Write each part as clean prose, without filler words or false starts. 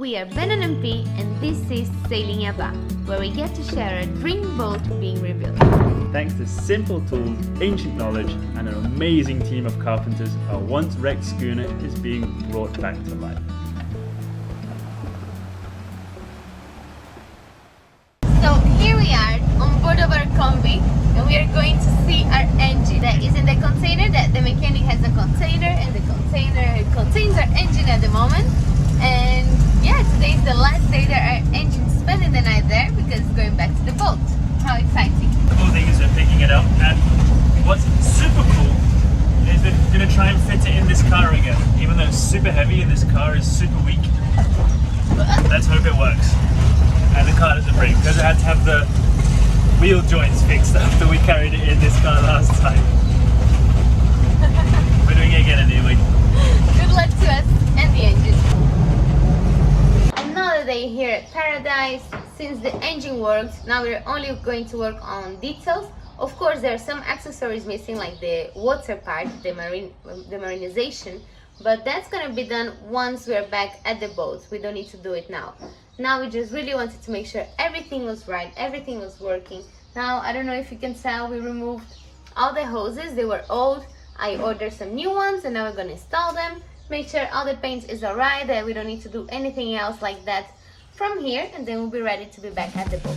We are Ben and MP and this is Sailing Yabá, where we get to share a dream boat being rebuilt. Thanks to simple tools, ancient knowledge and an amazing team of carpenters, our once wrecked schooner is being brought back to life. So here we are on board of our combi and we are going to see our engine that is in the container. That the mechanic has a container and the container contains our engine at the moment. And yeah, today is the last day that our engine is spending the night there because it's going back to the boat. How exciting! The cool thing is they're picking it up, and what's super cool is they're going to try and fit it in this car again. Even though it's super heavy and this car is super weak, let's hope it works. And the car doesn't break because it had to have the wheel joints fixed after we carried it in this car last time. We're doing it again anyway. Good luck to us and the engine. Another day here at Paradise. Since the engine works, now we're only going to work on details. Of course, there are some accessories missing, like the water part, the marinization, but that's gonna be done once we're back at the boat. We don't need to do it now. Now we just really wanted to make sure everything was right, everything was working. Now, I don't know if you can tell, we removed all the hoses. They were old. I ordered some new ones and now we're gonna install them. Make sure all the paint is alright, that we don't need to do anything else like that from here, and then we'll be ready to be back at the boat.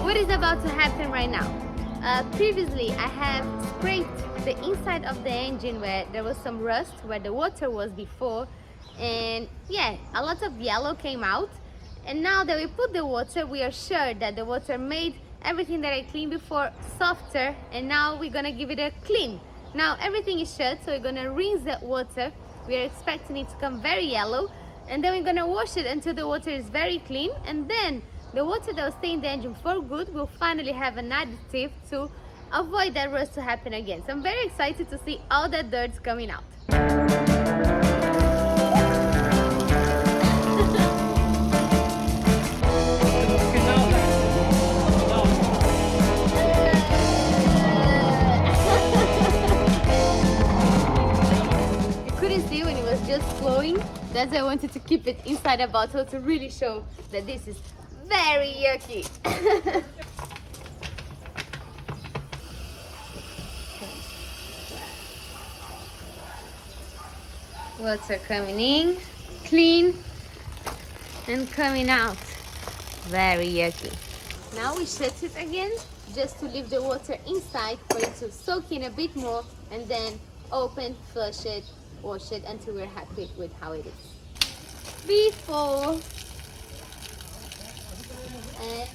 What is about to happen right now? Previously I have scraped the inside of the engine where there was some rust, where the water was before, and yeah, a lot of yellow came out. And now that we put the water, we are sure that the water made everything that I cleaned before softer, and now we're gonna give it a clean. Now everything is shut, so we're gonna rinse that water. We are expecting it to come very yellow, and then we're gonna wash it until the water is very clean, and then the water that will stay in the engine for good will finally have an additive to avoid that rust to happen again. So I'm very excited to see all that dirt's coming out. Just flowing. That's why I wanted to keep it inside a bottle to really show that this is very yucky. Water coming in, clean, and coming out very yucky. Now we shut it again just to leave the water inside for it to soak in a bit more, and then open, flush it, wash it until we're happy with how it is. Before and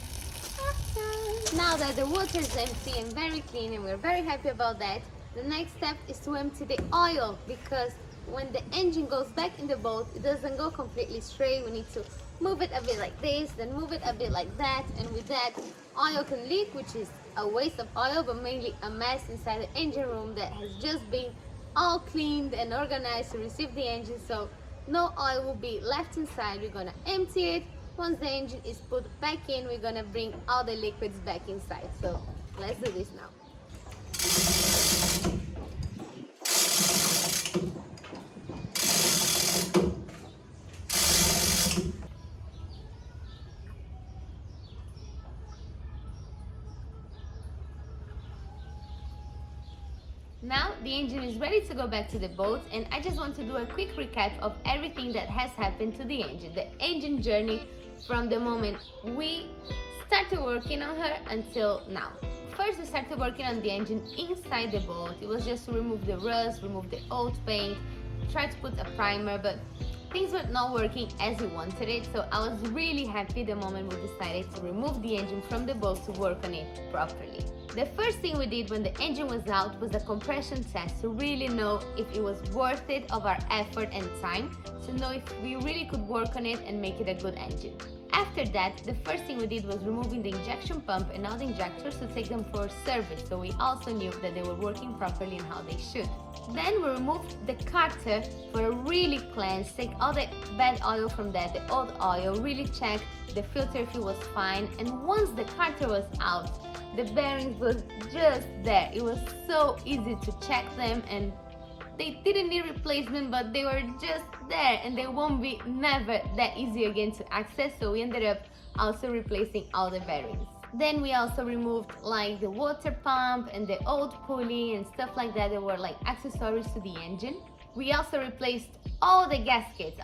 after. Now that the water is empty and very clean and we're very happy about that, the next step is to empty the oil, because when the engine goes back in the boat, it doesn't go completely straight. We need to move it a bit like this, then move it a bit like that, and with that, oil can leak, which is a waste of oil, but mainly a mess inside the engine room that has just been all cleaned and organized to receive the engine, so no oil will be left inside. We're gonna empty it. Once the engine is put back in, we're gonna bring all the liquids back inside. So let's do this now. Now the engine is ready to go back to the boat, and I just want to do a quick recap of everything that has happened to the engine journey from the moment we started working on her until now. First, we started working on the engine inside the boat. It was just to remove the rust, remove the old paint, try to put a primer, but things were not working as we wanted it, so I was really happy the moment we decided to remove the engine from the boat to work on it properly. The first thing we did when the engine was out was a compression test to really know if it was worth it of our effort and time, to know if we really could work on it and make it a good engine. After that, the first thing we did was removing the injection pump and all the injectors to take them for service, so we also knew that they were working properly and how they should. Then we removed the carter for a really cleanse, take all the bad oil from that, the old oil, really check the filter if it was fine, and once the carter was out, the bearings was just there. It was so easy to check them, and they didn't need replacement, but they were just there, and they won't be never that easy again to access, so we ended up also replacing all the bearings. Then we also removed like the water pump and the old pulley and stuff like that. They were like accessories to the engine. We also replaced all the gaskets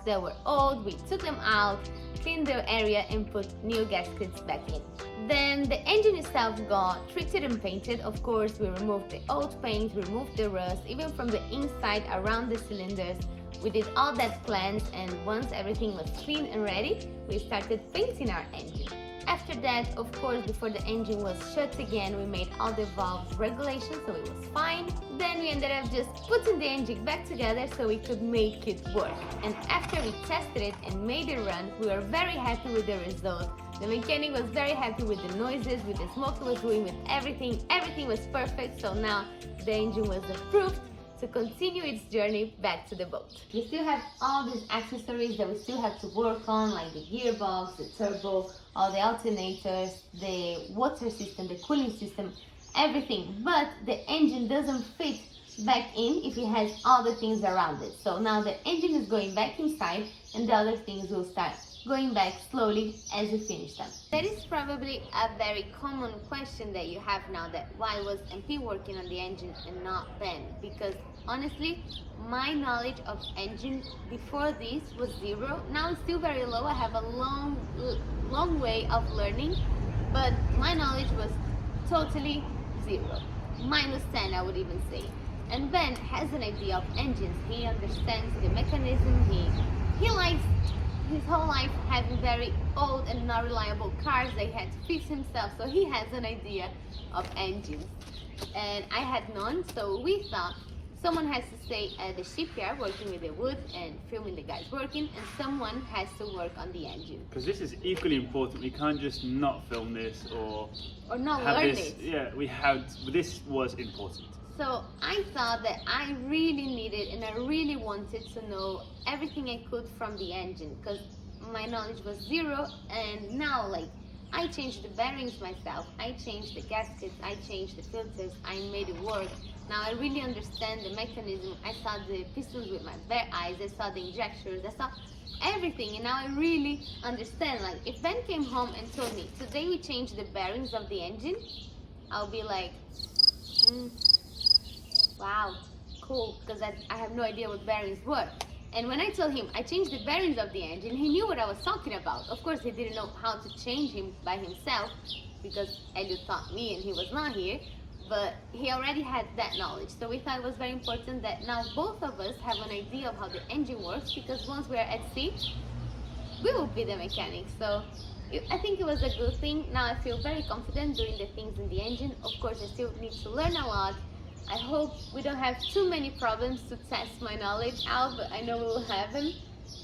that were old. We took them out, cleaned the area and put new gaskets back in. Then the engine itself got treated and painted. Of course, we removed the old paint, removed the rust, even from the inside around the cylinders. We did all that cleanse, and once everything was clean and ready, we started painting our engine. After that, of course, before the engine was shut again, we made all the valves regulations, so it was fine. Then we ended up just putting the engine back together so we could make it work. And after we tested it and made it run, we were very happy with the result. The mechanic was very happy with the noises, with the smoke it was doing, with everything. Everything was perfect, so now the engine was approved to continue its journey back to the boat. We still have all these accessories that we still have to work on, like the gearbox, the turbo, all the alternators, the water system, the cooling system, everything. But the engine doesn't fit back in if it has all the things around it. So now the engine is going back inside, and the other things will start going back slowly as we finish them. That is probably a very common question that you have now, that why was MP working on the engine and not Ben? Because honestly, my knowledge of engine before this was zero. Now it's still very low. I have a long way of learning, but my knowledge was totally zero. -10, I would even say. And Ben has an idea of engines. He understands the mechanism. He likes his whole life having very old and not reliable cars that he had to fix himself, so he has an idea of engines. And I had none, so we thought someone has to stay at the shipyard working with the wood and filming the guys working, and someone has to work on the engine. Because this is equally important. We can't just not film this or not have learn this. it. Yeah, this was important. So I thought that I really needed and I really wanted to know everything I could from the engine, because my knowledge was zero. And now, like, I changed the bearings myself, I changed the gaskets, I changed the filters, I made it work. Now I really understand the mechanism. I saw the pistons with my bare eyes, I saw the injectors, I saw everything, and now I really understand. Like, if Ben came home and told me, today we changed the bearings of the engine, I'll be like, wow, cool, because I have no idea what bearings were. And when I told him I changed the bearings of the engine, he knew what I was talking about. Of course, he didn't know how to change him by himself, because Elliot taught me and he was not here, but he already had that knowledge. So we thought it was very important that now both of us have an idea of how the engine works, because once we're at sea, we will be the mechanics. So I think it was a good thing. Now I feel very confident doing the things in the engine. Of course, I still need to learn a lot. I hope we don't have too many problems to test my knowledge out, but I know we will have them,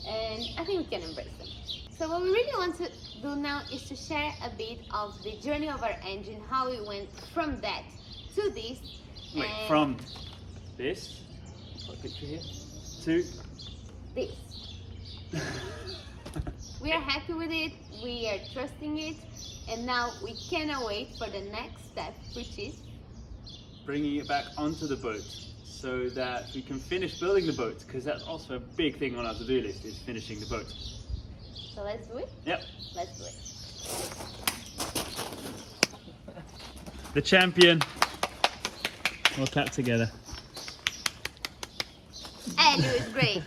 and I think we can embrace them. So what we really want to do now is to share a bit of the journey of our engine, how we went from that to this. Wait, from this, got a picture here, to this. We are happy with it, we are trusting it, and now we cannot wait for the next step, which is bringing it back onto the boat so that we can finish building the boat, because that's also a big thing on our to-do list, is finishing the boat. So let's do it? Yep. Let's do it. The champion. We'll clap together. And it was great.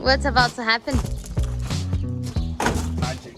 What's about to happen? Magic.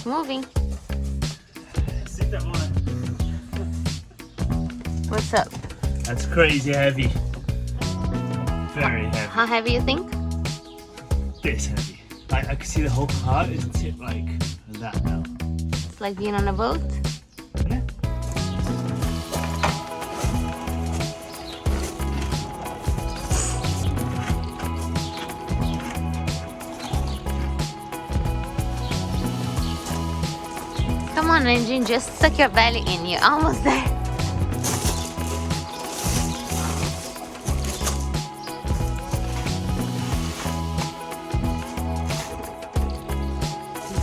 moving. See that one? What's up? That's crazy heavy. Very heavy. How heavy you think? This heavy. I can see the whole car is tipped like that now. It's like being on a boat. Yeah. Come on, engine, just suck your belly in. You're almost there.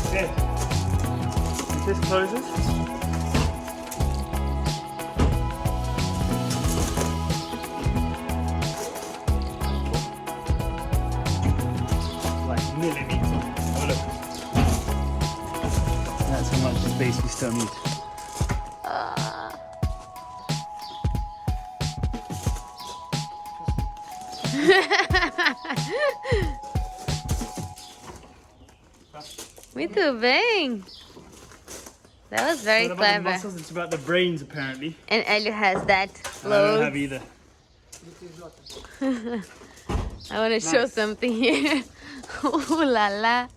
Okay. If this closes. Like millimeters. Oh, look. That's how much space we still need. Muito bem. That was very It's not about the clever. muscles, it's about the brains apparently. And Elio has that I don't have load. either. I want to show Nice. something here. Ooh la la.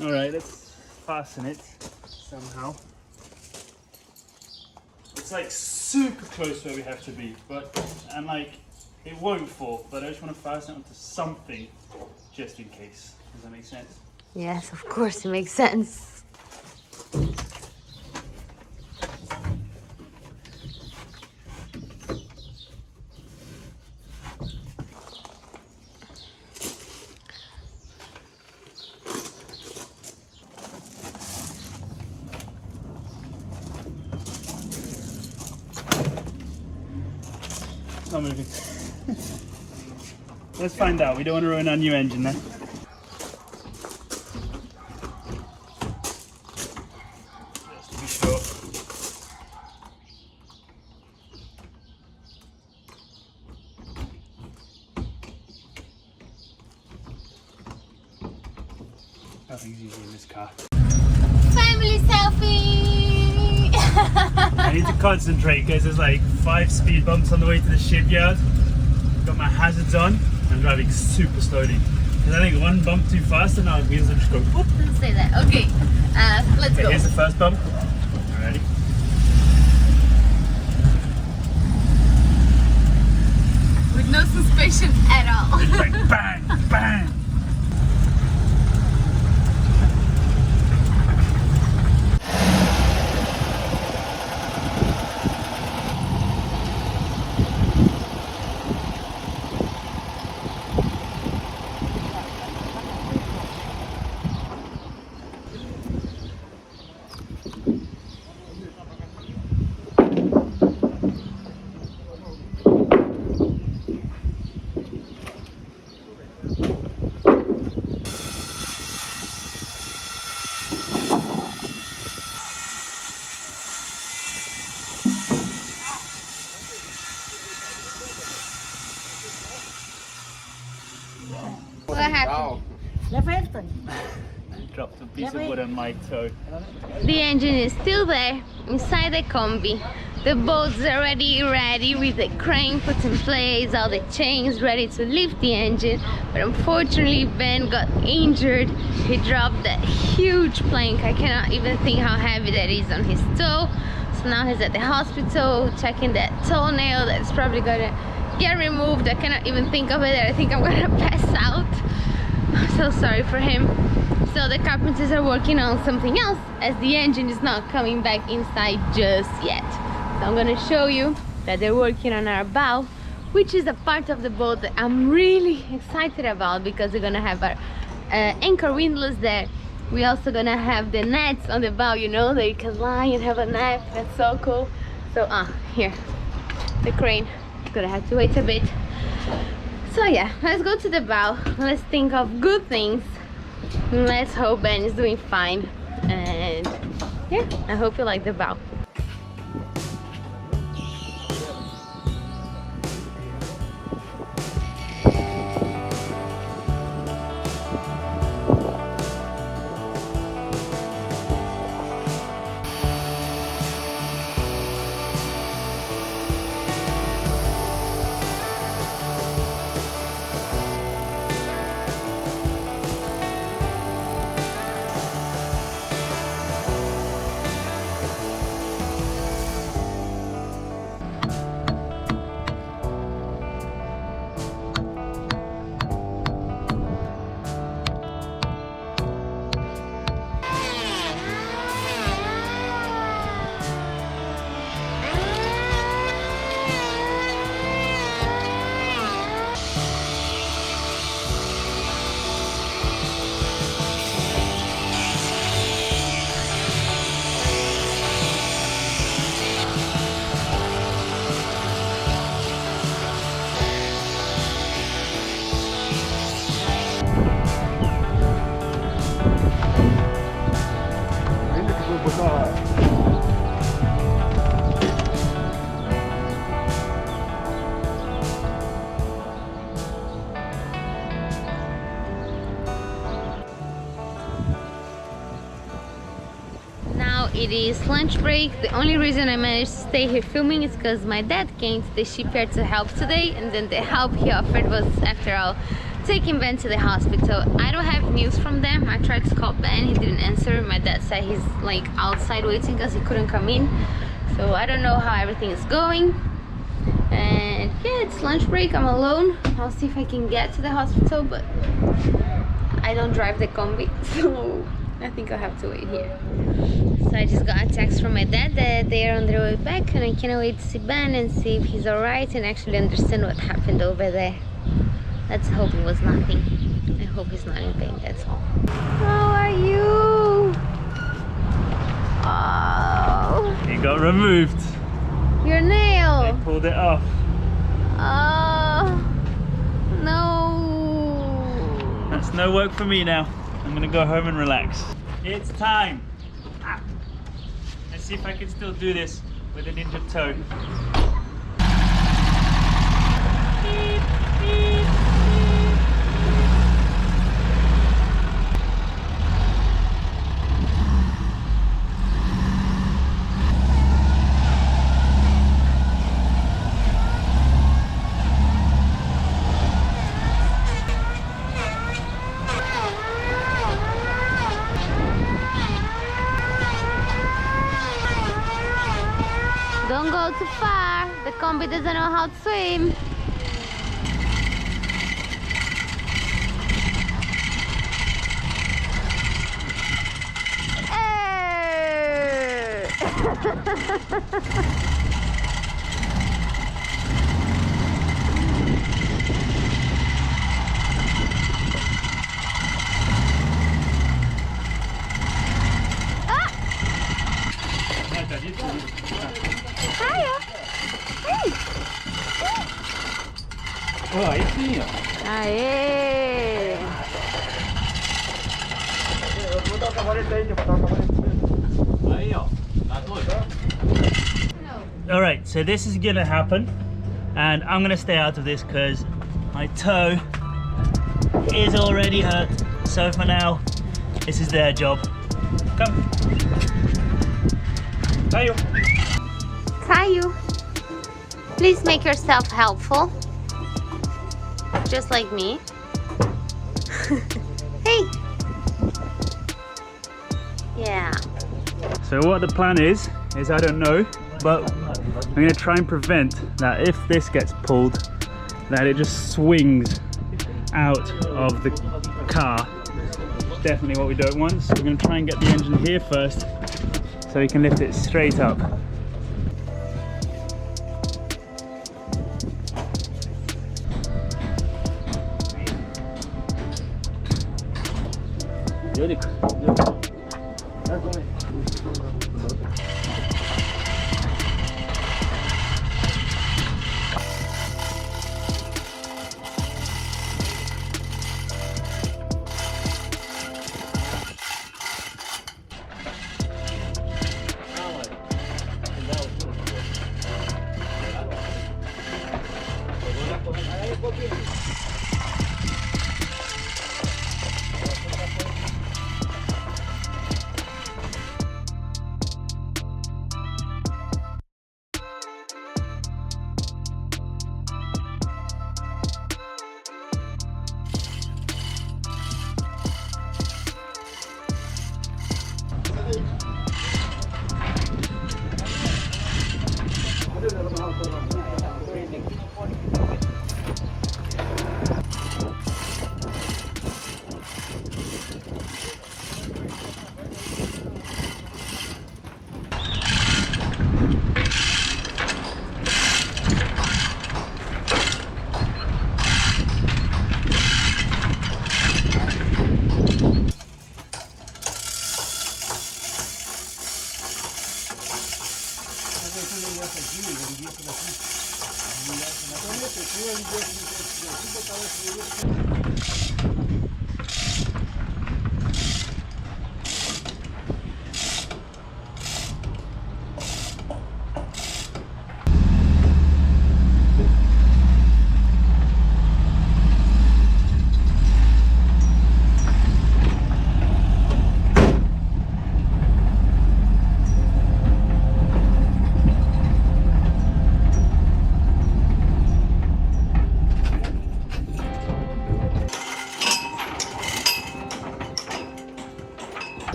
Alright, let's fasten it somehow. It's like super close where we have to be, and like it won't fall, but I just want to fasten it onto something just in case. Does that make sense? Yes, of course, it makes sense. It's not moving. Let's find out. We don't want to ruin our new engine then. Just to be sure. Nothing's easy in this car. Family selfie! I need to concentrate because there's like 5 speed bumps on the way to the shipyard. Got my hazards on. I'm driving super slowly. Because I think one bump too fast and our wheels will just go whoop. Don't say that. Okay, let's Okay, go. here's the first bump. Ready? With no suspension at all. It's like bang, bang. What happened? Dropped a piece of wood on my toe. The engine is still there inside the combi. The boat's already ready with the crane put in place, all the chains ready to lift the engine. But unfortunately Ben got injured. He dropped that huge plank. I cannot even think how heavy that is on his toe. So now he's at the hospital checking that toenail that's probably gonna get removed. I cannot even think of it. I think I'm gonna pass out. I'm so sorry for him. So the carpenters are working on something else as the engine is not coming back inside just yet. So I'm gonna show you that they're working on our bow, which is a part of the boat that I'm really excited about because we're gonna have our anchor windlass there. We're also gonna have the nets on the bow, you know, that you can lie and have a nap. That's so cool. So here, the crane. Gonna have to wait a bit. So yeah, let's go to the bow. Let's think of good things. Let's hope Ben is doing fine. And yeah, I hope you like the bow. It is lunch break. The only reason I managed to stay here filming is because my dad came to the shipyard to help today, and then the help he offered was, after all, taking Ben to the hospital. I don't have news from them. I tried to call Ben, he didn't answer. My dad said he's like outside waiting because he couldn't come in. So I don't know how everything is going. And yeah, it's lunch break. I'm alone. I'll see if I can get to the hospital, but I don't drive the combi, so I think I'll have to wait here. So I just got a text from my dad that they are on their way back, and I can't wait to see Ben and see if he's alright and actually understand what happened over there. Let's hope it was nothing. I hope he's not in pain, that's all. How are you? Oh. It got removed. Your nail. They pulled it off. Oh. No. That's no work for me now. I'm gonna go home and relax. It's time. Let's see if I can still do this with an injured toe. Beep, beep. Don't go too far. The combi doesn't know how to swim. Oh, aí sim, ó. Aê! Eu vou dar o cavalete aí, botar o cavalete mesmo. Aí, ó. Tá doido? Alright, so this is gonna happen, and I'm gonna stay out of this because my toe is already hurt. So for now, this is their job. Come. Tayo. Caio, please make yourself helpful. Just like me. Hey! Yeah. So what the plan is I don't know, but I'm gonna try and prevent that if this gets pulled, that it just swings out of the car. Definitely what we don't want. So we're gonna try and get the engine here first so we can lift it straight up.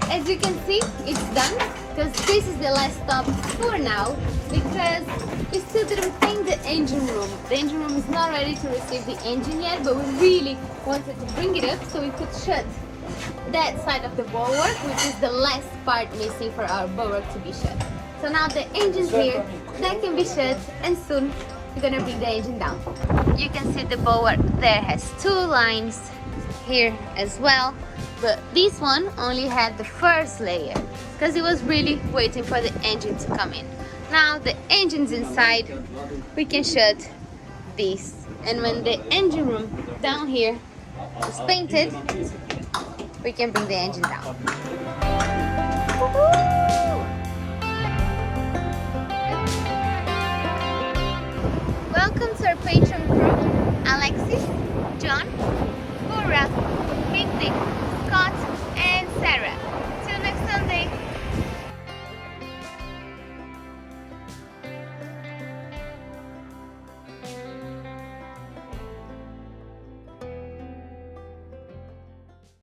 As you can see, it's done because this is the last stop for now because we still didn't paint the engine room. The engine room is not ready to receive the engine yet, but we really wanted to bring it up so we could shut that side of the bulwark, which is the last part missing for our bulwark to be shut. So now the engine's here, that can be shut, and soon we're gonna bring the engine down. You can see the bulwark there has 2 lines here as well, but this one only had the first layer because it was really waiting for the engine to come in. Now the engine's inside, we can shut this, and when the engine room down here is painted, we can bring the engine down.